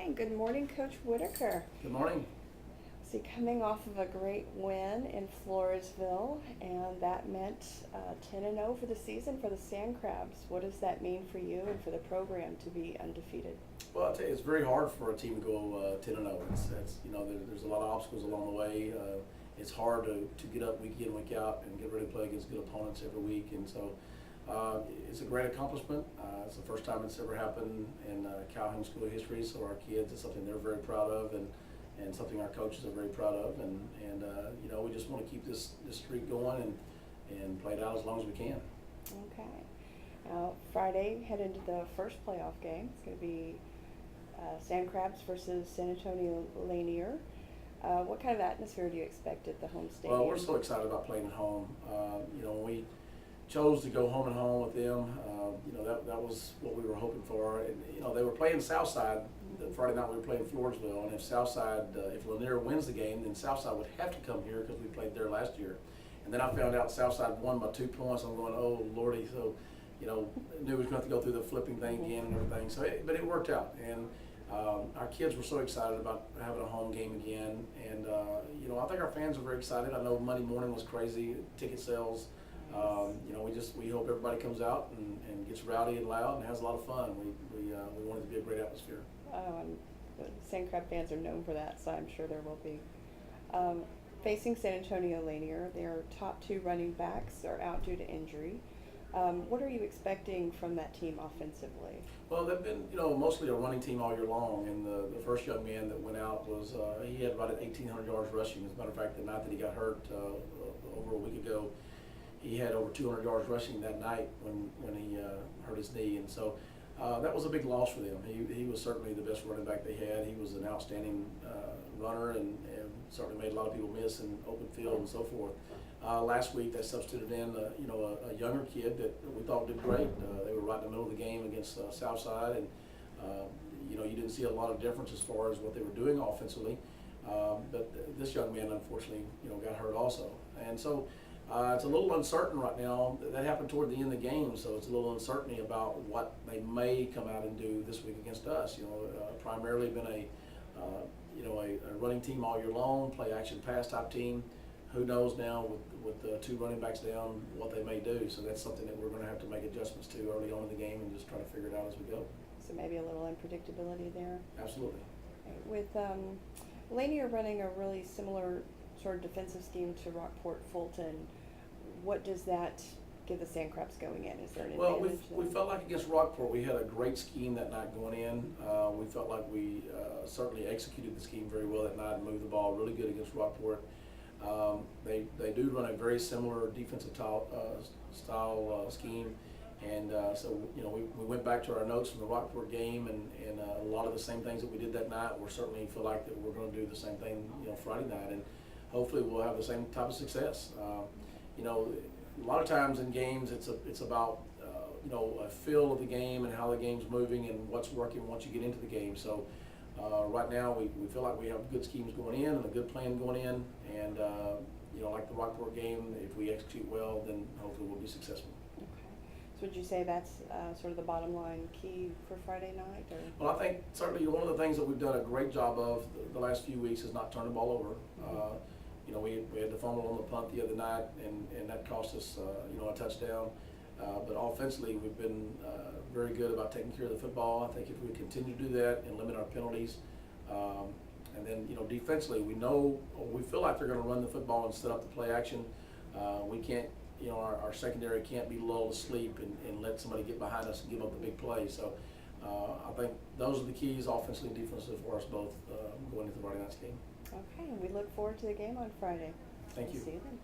Okay, good morning, Coach Whitaker. Good morning. See, coming off of a great win in Floresville, and that meant 10-0 for the season for the Sand Crabs. What does that mean for you and for the program to be undefeated? Well, I'll tell you, it's very hard for a team to go 10-0. There's a lot of obstacles along the way. It's hard to get up week in, week out, and get ready to play against good opponents every week. And so it's a great accomplishment. It's the first time it's ever happened in Calhoun school history. So our kids, it's something they're very proud of, and something our coaches are very proud of. And we just want to keep this streak going and play it out as long as we can. Okay. Now, Friday, head into the first playoff game. It's going to be Sand Crabs versus San Antonio Lanier. What kind of atmosphere do you expect at the home stadium? Well, we're so excited about playing at home. When we chose to go home and home with them, that was what we were hoping for. And they were playing Southside. The Friday night we were playing Floresville, and if Lanier wins the game, then Southside would have to come here because we played there last year. And then I found out Southside won by 2 points. I'm going, oh Lordy! So, knew we was going to have to go through the flipping thing again and everything. So, but it worked out, and our kids were so excited about having a home game again. And I think our fans are very excited. I know Monday morning was crazy, ticket sales. We hope everybody comes out and gets rowdy and loud and has a lot of fun. We want it to be a great atmosphere. And the Sand Crab fans are known for that, so I'm sure there will be. Facing San Antonio Lanier, their top two running backs are out due to injury. What are you expecting from that team offensively? Well, they've been, mostly a running team all year long, and the first young man that went out he had about 1,800 yards rushing. As a matter of fact, the night that he got hurt over a week ago, he had over 200 yards rushing that night when he hurt his knee, and so that was a big loss for them. He was certainly the best running back they had. He was an outstanding runner and certainly made a lot of people miss in open field and so forth. Last week they substituted in a younger kid that we thought did great. They were right in the middle of the game against Southside, and you didn't see a lot of difference as far as what they were doing offensively. But this young man unfortunately got hurt also, and so it's a little uncertain right now. That happened toward the end of the game, so it's a little uncertainty about what they may come out and do this week against us. Primarily been a running team all year long, play action pass type team. Who knows now with the two running backs down what they may do. So that's something that we're going to have to make adjustments to early on in the game and just try to figure it out as we go. So maybe a little unpredictability there. Absolutely. With Lanier running a really similar sort of defensive scheme to Rockport Fulton, what does that give the Sand Crabs going in? Is there an advantage? Well, we felt like against Rockport we had a great scheme that night going in. We felt like we certainly executed the scheme very well that night and moved the ball really good against Rockport. They do run a very similar defensive style scheme, and so we went back to our notes from the Rockport game, and a lot of the same things that we did that night. We certainly feel like that we're going to do the same thing Friday night, and hopefully we'll have the same type of success. A lot of times in games it's about a feel of the game and how the game's moving and what's working once you get into the game. So right now we feel like we have good schemes going in and a good plan going in, and like the Rockport game, if we execute well, then hopefully we'll be successful. Okay. So would you say that's sort of the bottom line key for Friday night? Or? Well, I think certainly one of the things that we've done a great job of the last few weeks is not turn the ball over. We had the fumble on the punt the other night, and that cost us a touchdown. But offensively, we've been very good about taking care of the football. I think if we continue to do that and limit our penalties, and then defensively, we feel like they're going to run the football and set up the play action. We can't, our secondary can't be lulled to sleep and let somebody get behind us and give up the big play. So I think those are the keys, offensively and defensively, for us both going into Friday night's game. Okay, and we look forward to the game on Friday. Thank you. See you then.